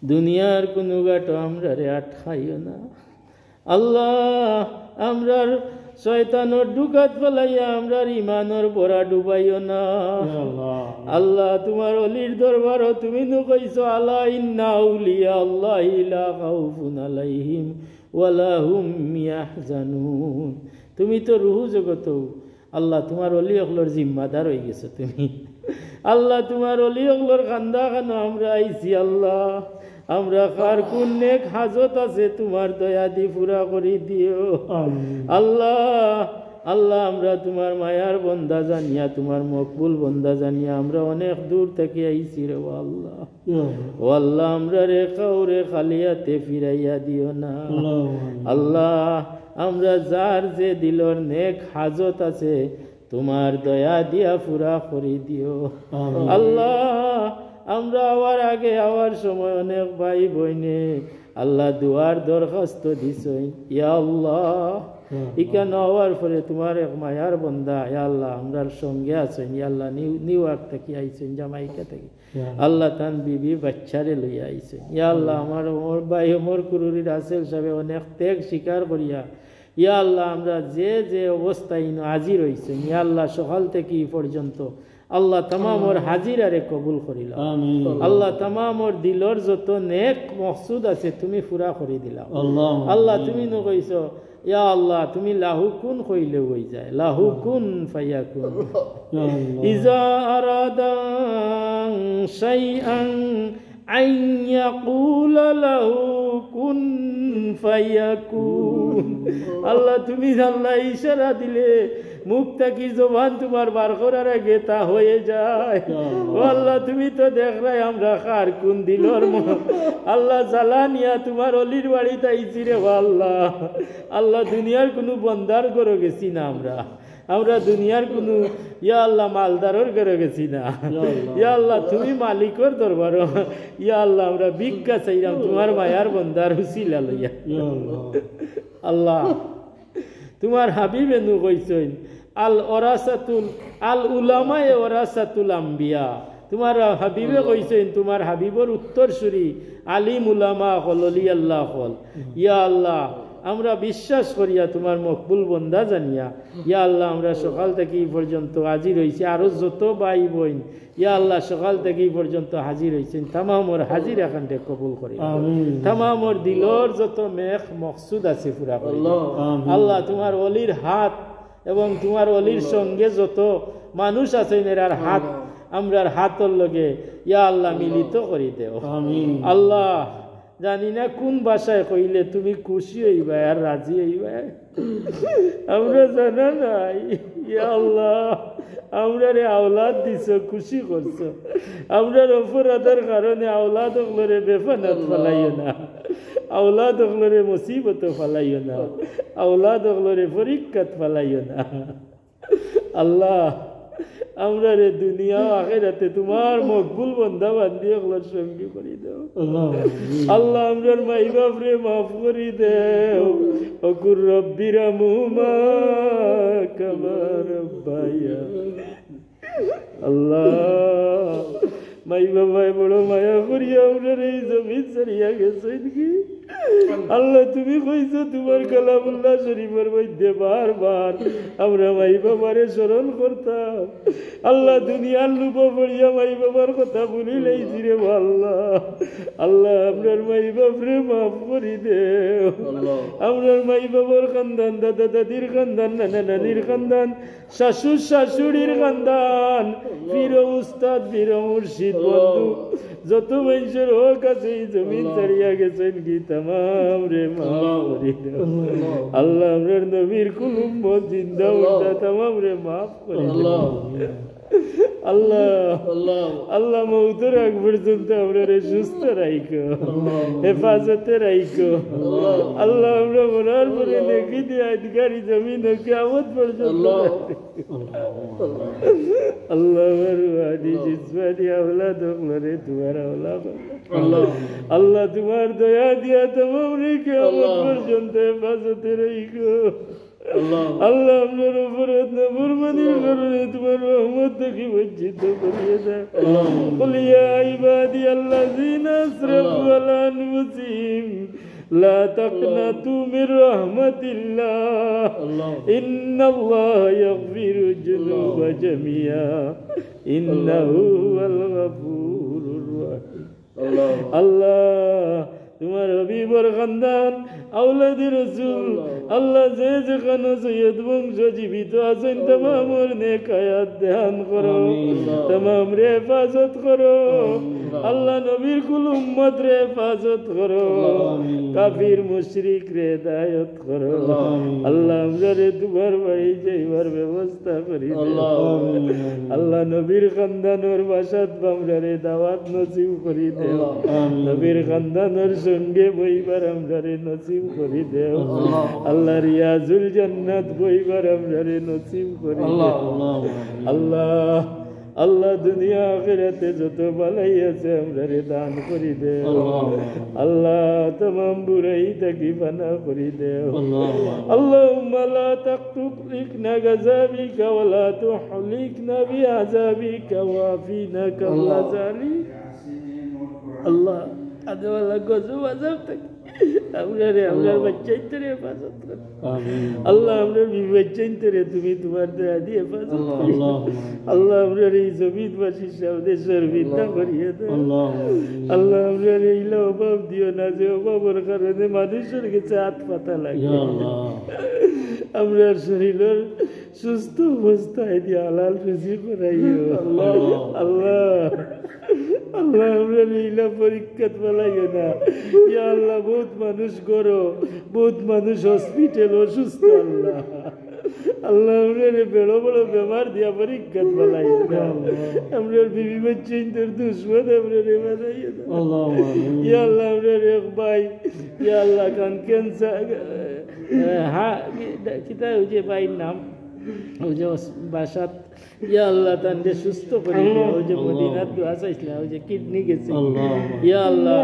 দুনিয়ার কোনো গাটো আমরা রে আটকাইও না আল্লাহ। আমরার শয়তানর ঢুকাত ফেলাইয়া আমরার ইমানর বড়া ডুবাইও না আল্লাহ। তোমার অলির দরবারও তুমি তো কইছো আলা ইন্না আউলিয়া আল্লাহি লা খাউফুন আলাইহিম ওয়ালা হুম ইয়াহজানুন। তুমি তো রুহ জগত আল্লাহ, তোমার অলি অগলোর জিম্মাদার হয়ে গেছো তুমি আল্লাহ। তোমার অলি অগলোর খান্দা খানো আমরা আইছি আল্লাহ। আমরা কার কোন নেক হাজত আছে তোমার দয়া দি পুরা করে দিও আল্লাহ। আল্লাহ আমরা তোমার মায়ার বন্দা জানিয়া, তোমার মকবুল বন্দা জানিয়া আমরা অনেক দূর থেকে আইছি রে আল্লাহ। ও আল্লাহ আমরা রে কাউরে খালিয়াতে ফিরাইয়া দিও না আল্লাহ। আমরা যার যে দিলর নেক হাজত আছে তোমার দয়া দিয়া পুরা করে দিও আল্লাহ। আমরা আওয়ার আগে আওয়ার সময় অনেক ভাই বইনে আল্লাহ দুয়ার দরখাস্ত দিছই ইয়া আল্লাহ। ইকান হওয়ার পরে তোমার এক মায়ার বন্দা ইয়া আল্লাহ আমরার সঙ্গে আছেন ইয়া আল্লাহ। নিউ ইয়র্ক থেকে আইছেন, জামাইকা থেকে আল্লাহ। তান বিবি বাচ্চারে লইয়া আইছেন ইয়া আল্লাহ। আমার ওমর ভাই ওমর কুরুরি রাসেল সাহেব অনেক ত্যাগ স্বীকার করিয়া ইয়া আল্লাহ আমরা যে যে অবস্থায় হাজির হয়েছেন ইয়া আল্লাহ সকাল থেকে পর্যন্ত আল্লাহ তামাম ওর হাজিরারে কবুল করিল আল্লাহ। তামাম ওর দিলর যত নেক মকসুদ আছে তুমি পুরা করে দিলাম আল্লাহ। তুমি ন কইছ ইয়া আল্লাহ তুমি লাহু কুন কইলে হই যায়, লাহু কুন ফায়াকুন। ইজা আরাদা শাইআন আন ইয়াকুলা লাহু কুন ফায়াকুন। আল্লাহ তুমি আল্লাহ ইশারা দিলে মুখ থাকি জবান তোমার বার করার আগে তা হয়ে যায় ও আল্লাহ। তুমি তো দেখ রাই আমরা কার কোন দিলর আল্লাহ জ্বালানিয়া তোমার অলির বাড়িতে আইছি রে আল্লাহ। আল্লাহ দুনিয়ার কোনো বন্দার ঘরে গেছি না আমরা, আমরা দুনিয়ার কোনো ইয়া আল্লাহ মালদারর ঘরে গেছি না ইয়া আল্লাহ। তুমি মালিকর দরবার ইয়া আল্লাহ আমরা ভিক্ষা চাইলাম তোমার মায়ার বন্দার হুসিলা লইয়া আল্লাহ। তোমার হাবিবে নু কইছেন আল ওরাসাতুল আল উলামায়ে ওরাসাতুল আম্বিয়া। তোমার হাবিবে কইছেন তোমার হাবিবর উত্তরসূরি আলিম উলামা হল অলি আল্লাহ হল ইয়া আল্লাহ। আমরা বিশ্বাস করিয়া তোমার মকবুল বন্দা জানিয়া ইয়া আল্লাহ আমরা সকাল থেকে পর্যন্ত হাজির হয়েছি। আরো যত ভাই বোন ইয়া আল্লাহ সকাল থেকে পর্যন্ত হাজির হয়েছেন তামামর হাজির এখানটা কবুল করি তামামর দিলর যত মেখ মকসুদ আছে পুরা করি আল্লাহ। তোমার অলির হাত এবং তোমার অলির সঙ্গে যত মানুষ আছেন এরার হাত আমরার হাতর লগে ইয়া আল্লাহ মিলিত করি দেও আল্লাহ। জানি না কোন ভাষায় কইলে তুমি খুশি হইবা আর রাজি হইবা আমরা জানা নাই ইয়া আল্লাহ। আমরা রে আওলাদ দিছ, খুশি করছো। আমরার অপরাধের কারণে আওলাদ ওগুলোরে বেফানাত ফেলাইও না, আওলাদ ওগুলোরে মুসিবত ফেলাইও না, আওলাদ ওগুলোরে পরীক্ষাত ফেলাইও না আল্লাহ। আমরা রে দুনিয়া আখিরাতে তোমার মকবুল বান্দা বান্দি ওগুলোর সঙ্গী করে দাও আল্লাহ। আমরার মাই বাপ রে মাফ করে দেও। অকুর রব্বিরহামহুমা কামা রাব্বায়া আল্লাহ। মাই বাবাই বড় মায়া করিয়া আমরার এই জমিন ছাড়িয়া গেছে কি আল্লাহ। তুমি কইছো তোমার কালামুল্লাহ শরীফের মধ্যে বারবার আমরা মাই বাবারে স্মরণ করতাম আল্লাহ। দুনিয়ার লুপ পড়িয়া মাই বাবার কথা ভুলি লাইছি রে আল্লাহ। আল্লাহ আমরার মাই বাপরে মাফ করি দেও। আমরার মাই বাবার খানদান, দাদা দাদির খানদান, নানা নানির খানদান, শাশুর শাশুড়ির খানদান, পীর উস্তাদ পীর মুর্শিদ বন্ধু যত মানুষের হোক আছে এই জমিন ছাড়িয়া গেছেন কি তামাম রে মাফ করে দাও আল্লাহ। আমরার নবীর কুল উম্মত জিন্দা উঠা তামাম রে মাফ করে দাও আল্লাহ। আল্লাহ মৌতের আগ পর্যন্ত আমরা সুস্থ রাইখো, হেফাজতে রাইখো আল্লাহ। আমরা মরার পরে দেখি দিয়ে আধিকারী জমিন কিয়ামত পর্যন্ত আল্লাহ। আল্লাহ তোমার দয়া দিয়া তোমার কিয়ামত পর্যন্ত হেফাজতে রাইখো আল্লাহ আপনার অপরাধ না ফরমানির কারণে তোমার রহমত দেখি বঞ্চিত করিয়ে দেয়। বলিয়া ইবাদি আল্লাযিনা আসরাফু আলা আনফুসিহিম লা তাকনাতু মির রাহমাতিল্লাহ ইন্নাল্লাহা ইয়াগফিরু যুনুবা জামিআ ইন্নাহু হুয়াল গফুরুর রাহিম। আল্লাহ তোমার হবিবর খানদান আওলাদে রাসূল আল্লাহ যে যেখানে সৈয়দ বংশ জীবিত আছেন তমামর নেক হায়াত দান করো, তমাম রে হেফাজত করো। আল্লাহ নবীর কুল উম্মত রে হেফাজত করো, কাফির মুশরিক রে হেদায়েত করো। আল্লাহ আমরা রে তোমার বাড়ি যাইবার ব্যবস্থা করি দাও। আল্লাহ নবীর খানদানের বাসাত আমরা রে দাওয়াত নসিব করি দেও। নবীর খানদানের সঙ্গে বইবার আমরা রে নসিব করি দেও। আল্লাহ রিয়াজুল জান্নাত বইবার আমরা রে নসিব করি দেও। আল্লাহ আল্লাহ দুনিয়া আখিরাতে যত বালাই আছে আমরা রে দান করি দেও। আল্লাহ तमाम বুরাই থেকে ফানা করি দেও। আল্লাহুম্মা লা তাকতুকনা গাযাবিকা ওয়া লা তুহলিকনা বিআযাবিকা ওয়াফিনা কাল্লা জালি। আল্লাহ আদওয়ালা গজব আযাব থেকে আমরা রে আমরা বাচ্চাইতে হেফাজত করো। আল্লাহ আমরা বাচ্চাইতে তুমি তোমার দয়া দিয়ে হেফাজত করো। আল্লাহ আমরা এই জমিনবাসীর সামনে শর্মিন্দা করিয়ে দাও। আল্লাহ আমরা এইলা অভাব দিও না যে অভাবের কারণে মানুষের কাছে হাত পাতা লাগে। আমরা শরীরের সুস্থ অবস্থায় দিয়ে হালাল রুজি করাইও। আল্লাহ আল্লাহ আমরা লীলা পরীক্ষাত পালাইও না। ইয়া আল্লাহ বহুত মানুষ করো, বহুত মানুষ হসপিটাল অসুস্থ। আল্লাহ আল্লাহ আমরা বড় বড় বেমার দিয়া পরীক্ষাত পালাইও না। আমরা বিবি বাচ্চা তোর দুশ্মন আমরা রে বানাইও না। ইয়া আল্লাহ আমরা রে ভাই ইয়া আল্লাহ কান ক্যান্সার কিতা যে ভাইয়ের নাম ওই যে বাসাত ইয়া আল্লাহ তান্ডে সুস্থ করে দিও। ওই যে মদিনার দোয়া চাইছিল ওই যে কিডনি গেছে ইয়া আল্লাহ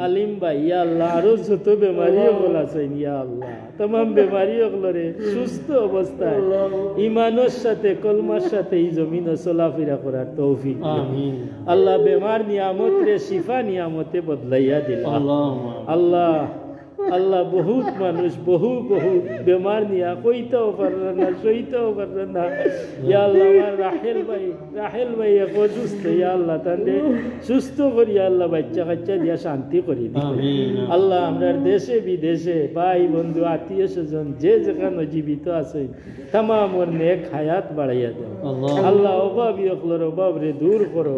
আলিম ভাই ইয়া আল্লাহ আরো যত বেমারি হল আছে ইয়া আল্লাহ तमाम বেমারি হলরে সুস্থ অবস্থায় ঈমানের সাথে কলমার সাথে এই জমিনে চলাফেরা করার তৌফিক আমিন। আল্লাহ বেমার নিয়ামত রে শিফা নিয়ামতে বদলাইয়া দিল। আল্লাহ আল্লাহ বহুত মানুষ বহু বহু বেমার নিয়া কইতেও পারল না সইতেও পারল না। ইয়া আল্লাহ আমার রাহেল ভাই এক অসুস্থ ইয়া আল্লাহ তাহলে সুস্থ করি আল্লাহ বাচ্চা কাচ্চা দিয়া শান্তি করি আল্লাহ। আমরা দেশে বিদেশে ভাই বন্ধু আত্মীয় স্বজন যে যেখানে জীবিত আছে তামামর নেক হায়াত বাড়াইয়া দেও। আল্লাহ অভাবী অকলর অভাব রে দূর করো,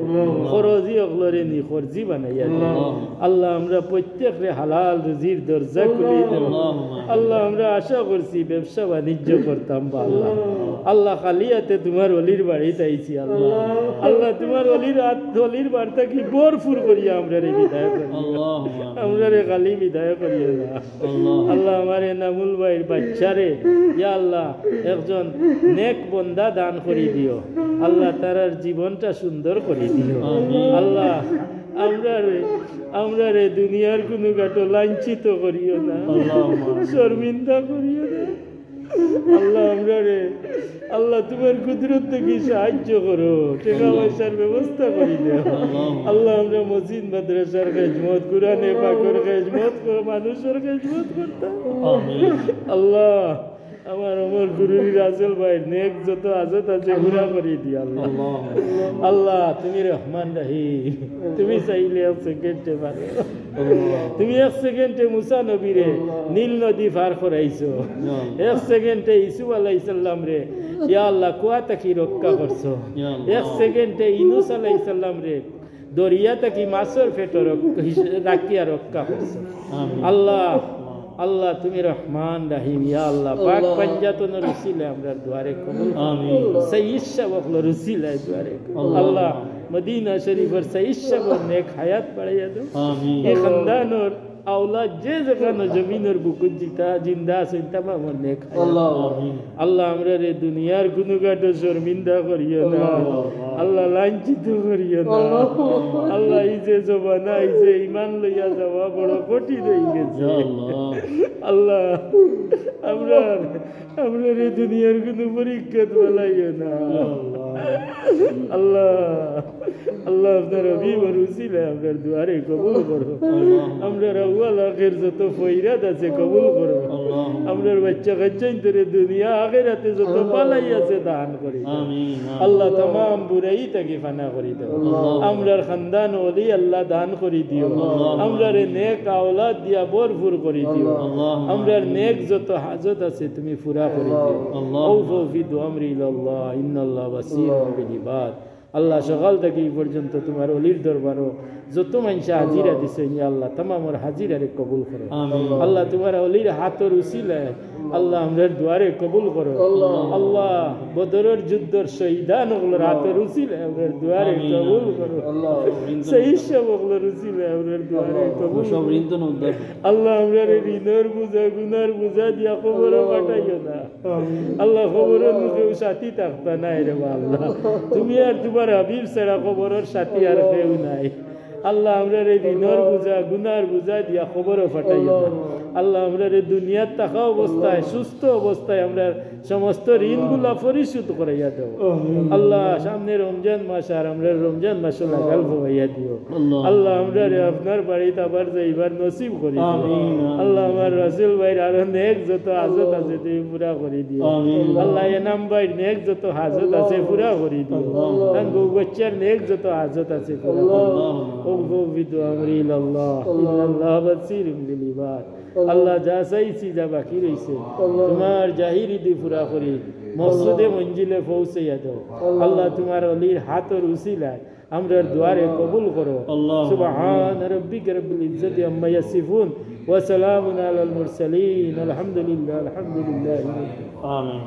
খরজি অকলরে নি খরজি বানাইয়া দেও। আল্লাহ আমরা প্রত্যেক রে হালাল রুজির দরজা খুলে দেও। আল্লাহ আমরা আশা করছি ব্যবসা বাণিজ্য করতাম আল্লাহ। আল্লাহ খালিয়াতে তোমার অলির বাড়িতে আইছি আল্লাহ। আল্লাহ তোমার অলির বাড়িতে কি ভরপুর করিয়া আমরা রে বিদায় করি, আমরা রে খালি বিদায় করিয়া না। আল্লাহ আমার নামুল ভাইয়ের বাচ্চারে ইয়া আল্লাহ একজন নেক বন্দা দান করে দিও। আল্লাহ তার জীবনটা সুন্দর করে দিও। আল্লাহ আমরা রে দুনিয়ার কোনো গাটো লাঞ্ছিত করিও না, শর্মিন্দা করিও না। আল্লাহ আমরা রে আল্লাহ তোমার কুদরত থেকে সাহায্য করো, টাকা পয়সার ব্যবস্থা করে দেও। আল্লাহ আমরা মসজিদ মাদ্রাসার খেজমত, কুরআনে পাকের খেজমত, মানুষের খেজমত করতাম। আল্লাহ আমার গুরুর রাসেল ভাই নেক যত আজত আছে ঘুরা করে দি আল্লাহ। আল্লাহ তুমি রহমান রহিম, তুমি চাইলে এক সেকেন্ডে পারো। তুমি এক সেকেন্ডে মুসা নবীরে নীল নদী পার করাইছো, এক সেকেন্ডে ইসু আলাইহিস সালাম রে ইয়া আল্লাহ কুয়া থেকে রক্ষা করছো, এক সেকেন্ডে ইনুস আলাইহিস সালাম রে দরিয়া থেকে মাছের পেটে রাখিয়া রক্ষা করছো। আল্লাহ আল্লাহ তুমি রহমান রহিম ইয়া আল্লাহ পাক পঞ্জাতনের উসিলে আমরা দুয়ারে কবুল আমিন। সাইয়্যিদ শাবকর উসিলে দুয়ারে আল্লাহ মদিনা শরীফের সাইয়্যিদ শাবক নেক হায়াত বাড়াইয়া দাও আমিন। এই খানদানের औलाद जे जगह जमीनर बुकुत जिता जिंदा আছে तमाम नेक আল্লাহ আমিন। আল্লাহ আমরা রে দুনিয়ার গুনাহগার শর্মিন্দা করিও না আল্লাহ, লাঞ্ছিত করিও না আল্লাহ। এই যে জবানা এই যে ঈমান লইয়া যাওয়া বড় কঠিন হয়ে গেছে আল্লাহ। আমরা এই দুনিয়ার কোনো পরীক্ষা তোলাইও না আল্লাহ আল্লাহ আপনার অভিবার উচিলে আপনার দুয়ারে কবুল করো আমরা আউয়াল আখের যত ফয়রাত আছে কবুল করো আমরার বাচ্চা কাচ্চাইন তোরে দুনিয়া আখিরাতে যত পালাই আছে দান করি আল্লাহ तमाम বুরাই তাকে ফানা করি দাও আমরার খানদান ওলি আল্লাহ দান করি দিও আমরার নেক আওলাদ দিয়া ভরপুর করি দিও আমরার নেক যত হাজত আছে তুমি পুরা করে দিও আউফু ফি দুআমরি ইলাল্লাহ ইন্নাল্লাহ বাসীরুম বিল ইবাদ আল্লাহ সকাল থেকে এই পর্যন্ত তোমার অলির দরবারও যত মানুষ হাজিরা দিছে ইয়া আল্লাহ तमामর হাজিরারে কবুল করো আল্লাহ তোমার অলির হাতের উসিলায় আল্লাহ আমরার দুয়ারে কবুল করো আল্লাহ বদরের যুদ্ধের শহীদান ওগুলোর হাতের উসিলায় আমরার দুয়ারে কবুল করো শহীদ সব ওগুলোর উসিলায় আমরার দুয়ারে কবুল সব ঋণ আল্লাহ আমরার ঋণের বোঝা গুনার বোঝা দিয়া খবরও পাঠাইও না আল্লাহ খবরের মুখেও সাথী থাকতা নাই রে আল্লাহ তুমি আর তোমার হাবিব ছাড়া খবরের সাথী আর কেউ নাই আল্লাহ আমরা রে ঋণের বোঝা গুনার বোঝা দিয়া খবরও পাঠাইও না আল্লাহ আমরা রে দুনিয়ার থাকা অবস্থায় সুস্থ অবস্থায় আমরা সমস্ত ঋণগুলা পরিশোধ করাইয়া দেও আল্লাহ সামনে রমজান মাস আর আমরা রমজান মাসে লাগাল হইয়া দিও আল্লাহ আমরা রে আপনার বাড়িতে আবার যাইবার নসিব করি আল্লাহ আমার রাসূল ভাইয়ের আরো নেক যত হাজত আছে তুমি পুরা করে দিও আল্লাহ এনাম ভাইয়ের নেক যত হাজত আছে পুরা করে দিও তার বউ বাচ্চার নেক যত হাজত আছে পুরা ওগো বিদু আমরি ইল্লাল্লাহ ইল্লাল্লাহ বাসীরুম বিল ইবাদ আল্লাহ যা চাইছি যা বাকি রইছে তোমার জাহিরি দি পুরা করি মসজিদে মঞ্জিলে পৌঁছাইয়া দাও আল্লাহ তোমার অলির হাতের উসিলায় আমরার দুয়ারে কবুল করো সুবহান রাব্বিকা রাব্বিল ইজ্জাতি আম্মা ইয়াসিফুন ওয়া সালামুন আলাল মুরসালিন আলহামদুলিল্লাহ আমিন